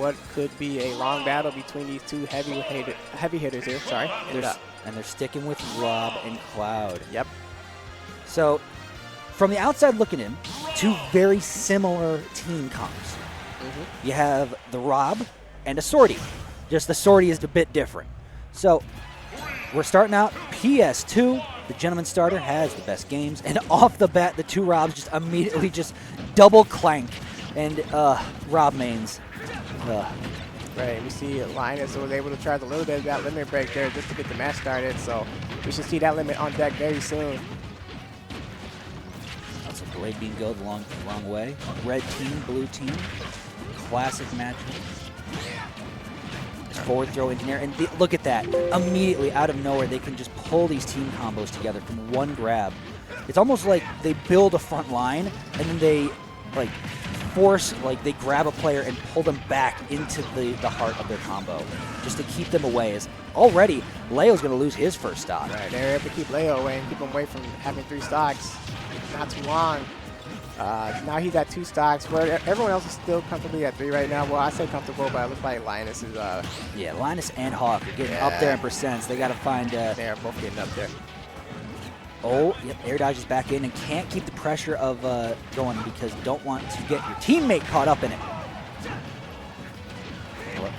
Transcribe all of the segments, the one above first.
what could be a long battle between these two heavy hitters here. Sorry. And they're sticking with Rob and Cloud. Yep. So, from the outside looking in, two very similar team comps. You have the Rob and a Sortie. Just the Sortie is a bit different. So, we're starting out PS2. The gentleman starter has the best games. And off the bat, the two Robs just immediately just double clank. And Rob mains. Right, we see Linus was able to charge a little bit of that limit break there just to get the match started. So, we should see that limit on deck very soon. That's a blade being go the wrong way. Red team, blue team. Classic matchup. Forward throw engineer, and look at that. Immediately out of nowhere, they can just pull these team combos together from one grab. It's almost like they build a front line, and then they like force, like they grab a player and pull them back into the heart of their combo just to keep them away. As already, Leo's going to lose his first stock. Right, they're able to keep Leo away and keep him away from having 3 stocks. Not too long. Now he's at 2 stocks, where everyone else is still comfortably at 3 right now. Well, I say comfortable, but it looks like Linus is... yeah, Linus and Hawk are getting up there in percents. They got to find... they're both getting up there. Oh, yep, air dodge is back in and can't keep the pressure of going because you don't want to get your teammate caught up in it.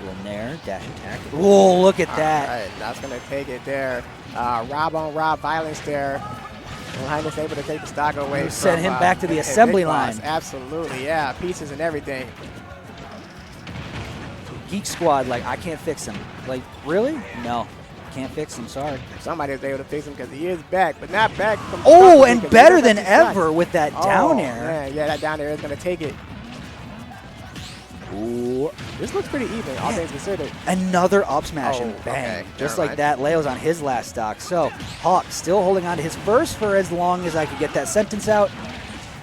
Little nair, dash attack. Oh, look at that. All right, that's going to take it there. Rob on Rob violence there. Linus able to take the stock away. Send him back to the assembly line. Absolutely, yeah, pieces and everything. Geek Squad, like, I can't fix him. Like, really? No, can't fix him, sorry. Somebody was able to fix him because he is back, but not back from... Oh, and better than ever with that down air. Man, yeah, that down air is going to take it. Ooh. This looks pretty even, all things considered. Another up smash and bang. Okay. Just like that, Leo's on his last stock. So Hawk still holding on to his first for as long as I could get that sentence out.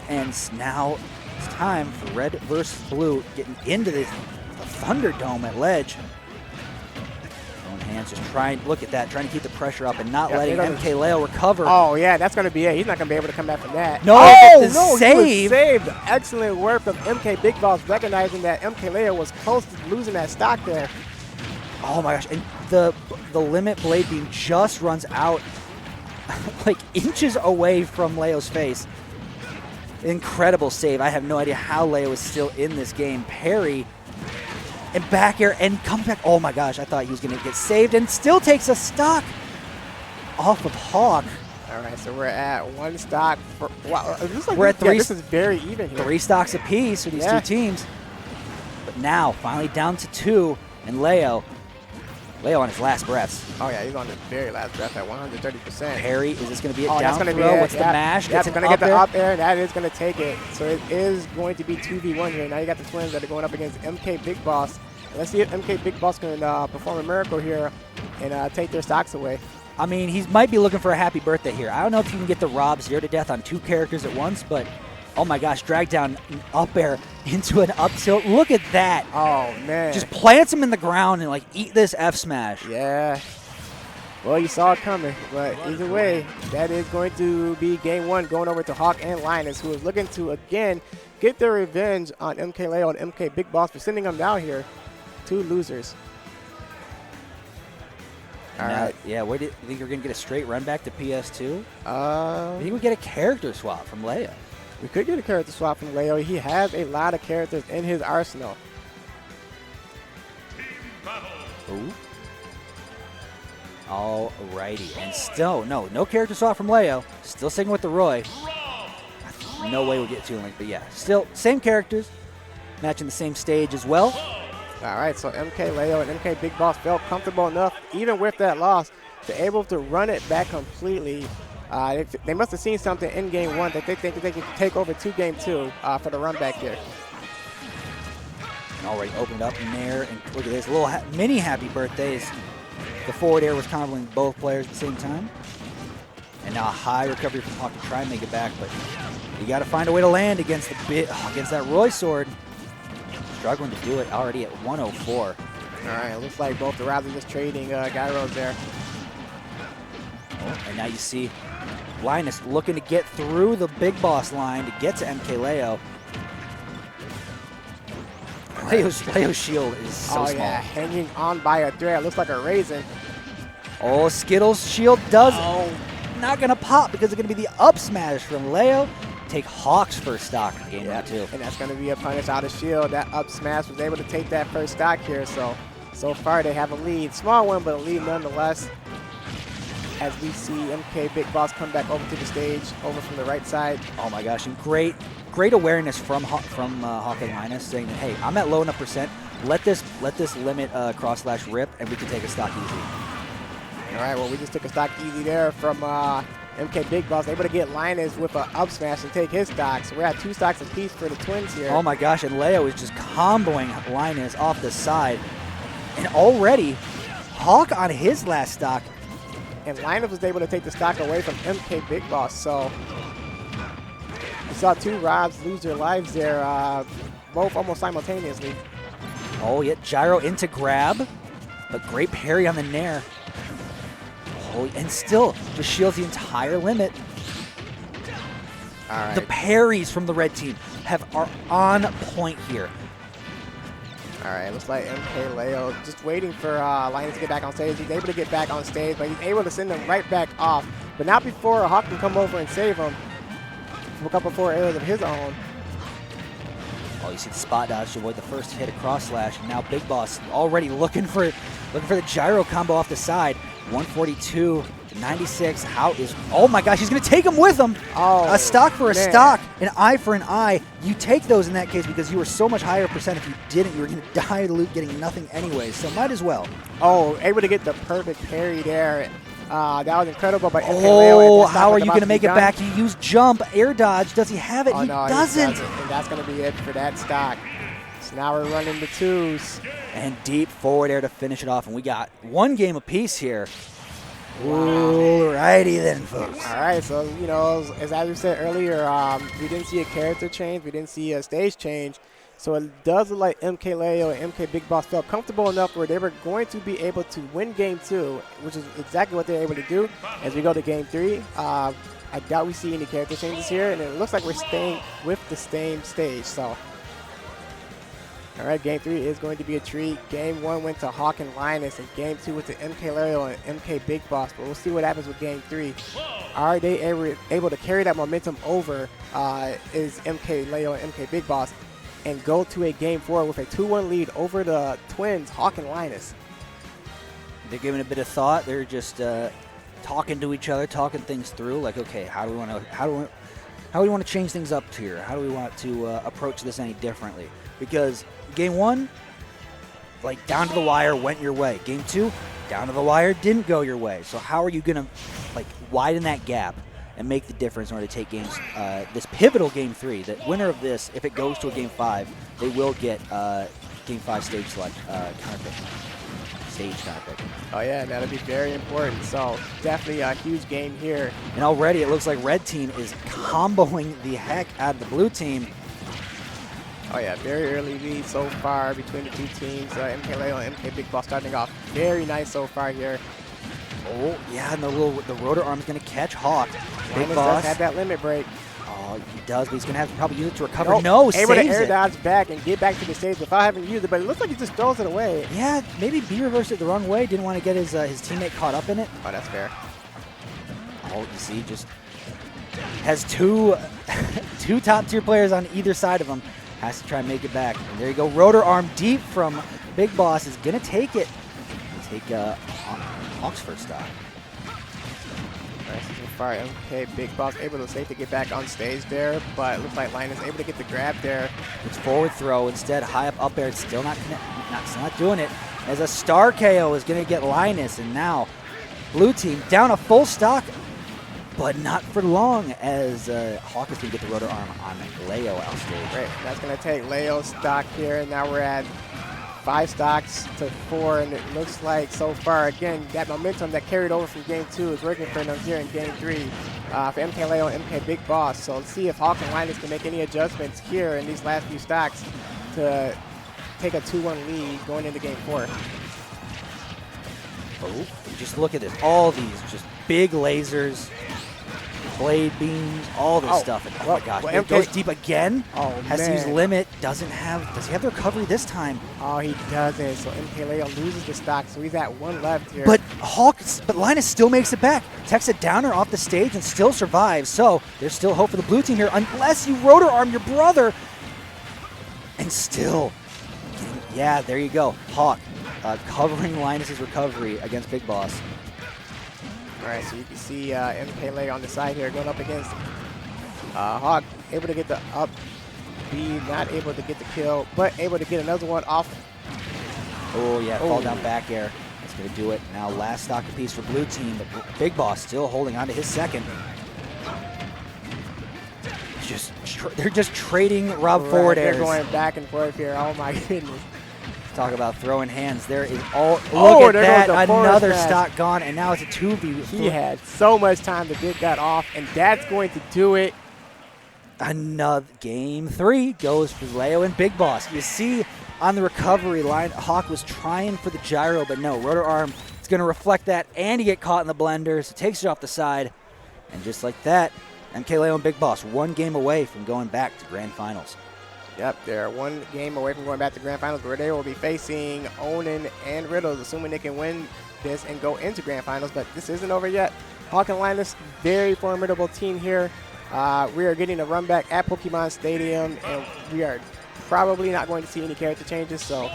And now it's time for red versus blue getting into the Thunderdome at ledge. Own hands just trying, look at that, trying to keep the pressure up and not letting MKLeo recover. Oh, yeah, that's going to be it. He's not going to be able to come back from that. No, no, save. He was saved. Excellent work from MKBigBoss, recognizing that MKLeo was close to losing that stock there. Oh my gosh, and the limit blade beam just runs out like inches away from Leo's face. Incredible save. I have no idea how Leo is still in this game. Parry and back air and comes back. Oh my gosh, I thought he was going to get saved and still takes a stock off of Hawk. All right, so we're at 1 stock. Wow, it looks like we're at 3. Yeah, this is very even here. 3 stocks apiece for these two teams. But now, finally down to 2, and Leo on his last breaths. Oh yeah, he's on his very last breath at 130%. Parry, is this going to be a down throw? Be What's the mash? Yeah, it's going to get the up air, and that is going to take it. So it is going to be 2v1 here. Now you got the twins that are going up against MKBigBoss. Let's see if MKBigBoss can perform a miracle here and take their stocks away. I mean, he might be looking for a happy birthday here. I don't know if you can get the Rob 0 to death on 2 characters at once, but oh my gosh, drag down up air into an up tilt. Look at that. Oh, man. Just plants him in the ground and, like, eat this F smash. Yeah. Well, you saw it coming, but either way, that is going to be game 1 going over to Hawk and Linus, who is looking to, again, get their revenge on MKLeo and MKBigBoss for sending them down here. 2 losers. All right. Yeah, where do you think you're going to get a straight run back to PS2? I think we get a character swap from Leo. We could get a character swap from Leo. He has a lot of characters in his arsenal. Ooh. Alrighty. And still, no character swap from Leo. Still sticking with the Roy. No way we'll get 2 Link, but yeah. Still, same characters. Matching the same stage as well. All right, so MKLeo and MKBigBoss felt comfortable enough, even with that loss, to able to run it back completely. They must have seen something in game 1 that they think they can take over to game 2 for the run back here. And already opened up Nair, and look at this little mini happy birthdays. The forward air was comboing both players at the same time. And now a high recovery from Hawk to try and make it back, but you got to find a way to land against against that Roy sword. Struggling to do it already at 104. All right, it looks like both the Robs are just trading gyros there. And now you see Linus looking to get through the Big Boss line to get to MKLeo. Leo's shield is so small. Yeah, hanging on by a thread. Looks like a raisin. Oh, Skittles' shield does not going to pop because it's going to be the up smash from Leo. Take Hawk's first stock in game number 2. And that's going to be a punish out of shield. That up smash was able to take that first stock here. So far they have a lead. Small one, but a lead nonetheless. As we see MKBigBoss come back over to the stage, over from the right side. Oh my gosh, and great awareness from Hawk Linus saying that, hey, I'm at low enough percent. Let this limit cross slash rip, and we can take a stock easy. All right, well, we just took a stock easy there from MKBigBoss, able to get Linus with an up smash and take his stock. So we're at 2 stocks apiece for the twins here. Oh my gosh, and Leo is just comboing Linus off the side. And already, Hawk on his last stock. And Linus was able to take the stock away from MKBigBoss. So we saw 2 Robs lose their lives there, both almost simultaneously. Oh, yeah, gyro into grab, but great parry on the nair. Oh, and still just shields the entire limit. All right. The parries from the red team are on point here. All right, looks like MKLeo just waiting for Linus to get back on stage. He's able to get back on stage, but he's able to send him right back off. But not before Hawk can come over and save him from a couple 4 areas of his own. Oh, you see the spot dodge to avoid the first hit of cross slash. And now Big Boss already looking for the gyro combo off the side. 142 to 96. Oh my gosh, he's going to take him with him. Oh, a stock for a man. stock, an eye for an eye. You take those in that case because you were so much higher percent. If you didn't, you were going to die to loot getting nothing anyways. So might as well. Oh, able to get the perfect parry there. That was incredible by MKLeo. Oh, how are you going to make it back? He used jump, air dodge. Does he have it? Oh, he no, doesn't. And that's going to be it for that stock. So now we're running the 2s. And deep forward air to finish it off. And we got 1 game apiece here. Wow. Alrighty then, folks. All right, so, you know, as we said earlier, we didn't see a character change. We didn't see a stage change. So it does look like MKLeo and MKBigBoss felt comfortable enough where they were going to be able to win game 2, which is exactly what they're able to do. As we go to game 3, I doubt we see any character changes here, and it looks like we're staying with the same stage. So, all right, game 3 is going to be a treat. Game 1 went to Hawk and Linus, and game 2 went to MKLeo and MKBigBoss. But we'll see what happens with game 3. Are they able to carry that momentum over? Is MKLeo and MKBigBoss? And go to a game 4 with a 2-1 lead over the twins, Hawk and Linus. They're giving a bit of thought. They're just talking to each other, talking things through. Like, okay, how do we want to change things up here? How do we want to approach this any differently? Because game 1, like down to the wire, went your way. Game 2, down to the wire, didn't go your way. So how are you gonna like widen that gap and make the difference in order to take games, this pivotal game 3, the winner of this, if it goes to a game 5, they will get game 5 stage select, stage counterpick. Oh yeah, that'll be very important. So definitely a huge game here. And already it looks like red team is comboing the heck out of the blue team. Oh yeah, very early lead so far between the 2 teams. MKLeo and MKBigBoss starting off very nice so far here. Oh yeah, and the rotor arm is going to catch Hawk. Big Linus Boss does have that limit break. Oh, he does, but he's going to have to probably use it to recover. Nope. No, able to saves air it. dodge back and get back to the stage without having used it, but it looks like he just throws it away. Yeah, maybe B reversed it the wrong way. Didn't want to get his teammate caught up in it. Oh, that's fair. Oh, you see, just has two top tier players on either side of him. Has to try and make it back. And there you go. Rotor arm deep from Big Boss is going to take it. Take Hawk's first stock. Nice so far. MKBigBoss able to safely get back on stage there, but it looks like Linus able to get the grab there. It's forward throw instead. High up air. It's still not doing it. As a star KO is going to get Linus. And now blue team down a full stock. But not for long, as Hawk is going to get the rotor arm on Leo out stage. Right, that's going to take Leo's stock here, and now we're at 5 stocks to 4, and it looks like so far, again, that momentum that carried over from game 2 is working for them here in game 3 for MKLeo and MKBigBoss. So let's see if Hawk and Linus can make any adjustments here in these last few stocks to take a 2-1 lead going into game 4. Oh, just look at this. All these just big lasers. blade beams, all this stuff. And, oh my gosh, it goes deep again. Oh, has to use limit. Does he have the recovery this time? Oh, he doesn't. So MKLeo loses the stock, so he's at 1 left here. But Linus still makes it back. Takes a downer off the stage and still survives. So there's still hope for the blue team here, unless you rotor arm your brother. And still, yeah, there you go. Hawk covering Linus's recovery against Big Boss. All right, so you can see MKLeo on the side here going up against Hawk, able to get the up B, not able to get the kill, but able to get another one off. Oh, yeah, fall down back air. That's going to do it. Now last stock apiece for blue team, but Big Boss still holding on to his second. They're just trading Rob forward airs. They're going back and forth here. Oh, my goodness. Talk about throwing hands. There is look at that. Another stock gone, and now it's a 2v. He had so much time to get that off, and that's going to do it. Another game 3 goes for Leo and Big Boss. You see on the recovery line, Hawk was trying for the gyro, but no, rotor arm. It's going to reflect that, and you get caught in the blender, so it takes it off the side. And just like that, MKLeo and Big Boss 1 game away from going back to Grand Finals. Yep, they're 1 game away from going back to Grand Finals, where they will be facing Onan and Riddles, assuming they can win this and go into Grand Finals. But this isn't over yet. Hawk and Linus, very formidable team here. We are getting a run back at Pokemon Stadium, and we are probably not going to see any character changes. So,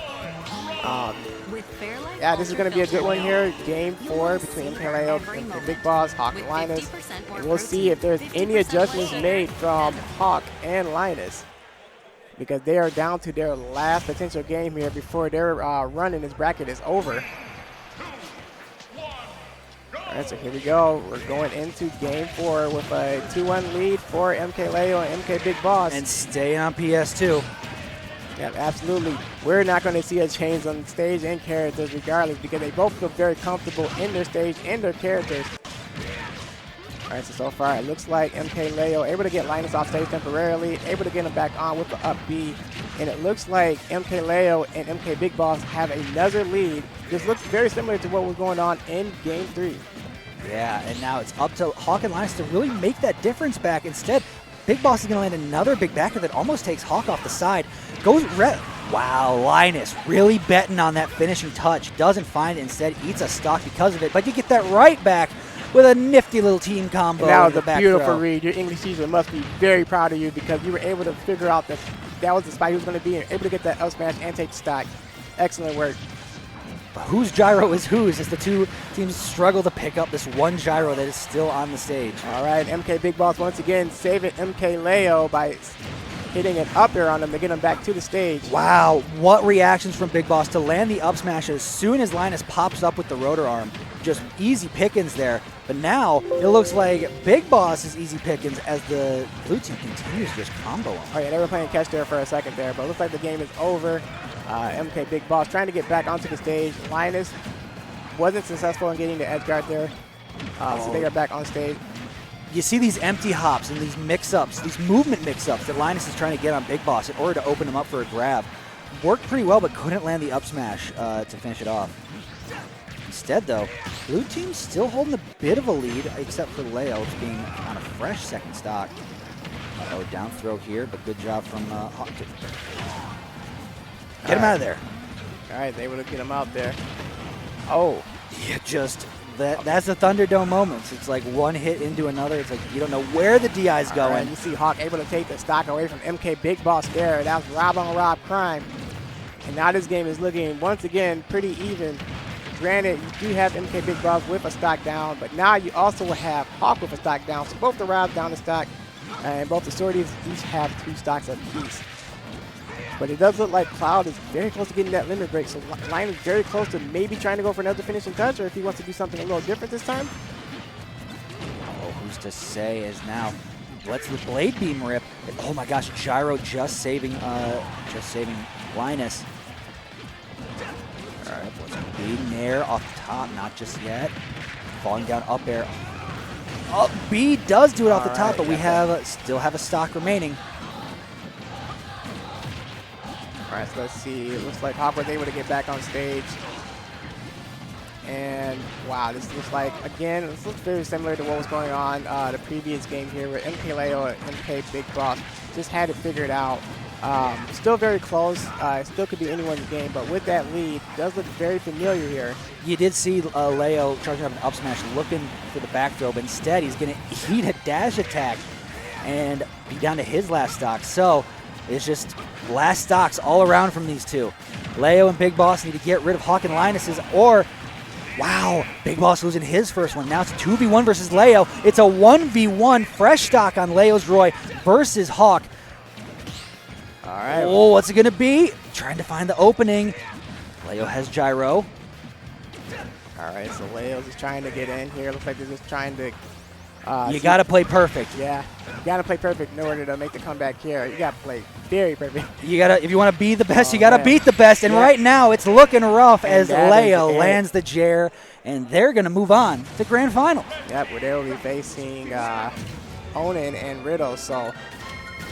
yeah, this is going to be a good one here. Game 4 between MKLeo and Big Boss, Hawk and Linus. And we'll see if there's any adjustments made from Hawk and Linus, because they are down to their last potential game here before their run in this bracket is over. All right, so here we go. We're going into game 4 with a 2-1 lead for MKLeo and MKBigBoss. And staying on PS2. Yeah, absolutely. We're not going to see a change on stage and characters regardless, because they both feel very comfortable in their stage and their characters. All right, so far it looks like MKLeo able to get Linus off stage temporarily, able to get him back on with the up B, and it looks like MKLeo and MKBigBoss have another lead. This looks very similar to what was going on in game 3. Yeah, and now it's up to Hawk and Linus to really make that difference back. Instead, Big Boss is going to land another big backer that almost takes Hawk off the side. Goes red. Wow, Linus really betting on that finishing touch. Doesn't find it, instead eats a stock because of it, but you get that right back with a nifty little team combo. That was a beautiful read. Your English teacher must be very proud of you, because you were able to figure out that was the spot he was going to be in, able to get that up smash and take the stock. Excellent work. But whose gyro is whose as the two teams struggle to pick up this one gyro that is still on the stage. All right, MKBigBoss once again saving MKLeo by hitting an up air on him to get him back to the stage. Wow, what reactions from Big Boss to land the up smash as soon as Linus pops up with the rotor arm. Just easy pickings there. But now it looks like Big Boss is easy pickings as the blue team continues to just combo him. Oh yeah, they were playing catch there for a second there, but it looks like the game is over. MKBigBoss trying to get back onto the stage. Linus wasn't successful in getting the edge guard there, so they are back on stage. You see these empty hops and these mix-ups, these movement mix-ups that Linus is trying to get on Big Boss in order to open him up for a grab. Worked pretty well, but couldn't land the up smash to finish it off. Instead, though, blue team's still holding a bit of a lead, except for Leo being on a fresh second stock. Uh-oh, down throw here, but good job from Hawk. Get him out of there. All right, they would get him out there. Oh. Yeah, just that's the Thunderdome moments. It's like one hit into another. It's like you don't know where the DI's going. Right, you see Hawk able to take the stock away from MKBigBoss there. That was Rob on Rob crime. And now this game is looking, once again, pretty even. Granted, you do have MKBigBoss with a stock down, but now you also have Hawk with a stock down. So both the Robs down the stock, and both the Swordies each have 2 stocks apiece. But it does look like Cloud is very close to getting that limit break. So Lion is very close to maybe trying to go for another finishing touch, or if he wants to do something a little different this time. Oh, who's to say as now lets the blade beam rip. Oh my gosh, gyro just saving Linus. All right, beating air off the top, not just yet. Falling down up air. Up B does do it off the top, but we have still have a stock remaining. All right, so let's see. It looks like Hawk was able to get back on stage. And wow, this looks like, again, this looks very similar to what was going on the previous game here where MKLeo and MKBigBoss just had it figured out. Still very close. Still could be anyone's game, but with that lead, it does look very familiar here. You did see Leo charging up an up smash, looking for the back throw, but instead he's going to eat a dash attack and be down to his last stock. So it's just last stocks all around from these two. Leo and Big Boss need to get rid of Hawk and Linus's, or wow, Big Boss losing his first one. Now it's a 2v1 versus Leo. It's a 1v1 fresh stock on Leo's Roy versus Hawk. All right. Oh, what's it going to be? Trying to find the opening. Leo has gyro. All right, so Leo's just trying to get in here. Looks like they're just trying to... You got to play perfect. Yeah, you got to play perfect in order to make the comeback here. You got to play very perfect. You got to, if you want to be the best, you got to beat the best. And right now, it's looking rough as Leo lands the Jer, and they're going to move on to grand final. Yep, where they'll be facing Onan and Riddle. So,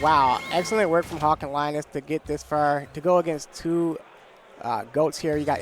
wow, excellent work from Hawk and Linus to get this far, to go against two GOATs here. You got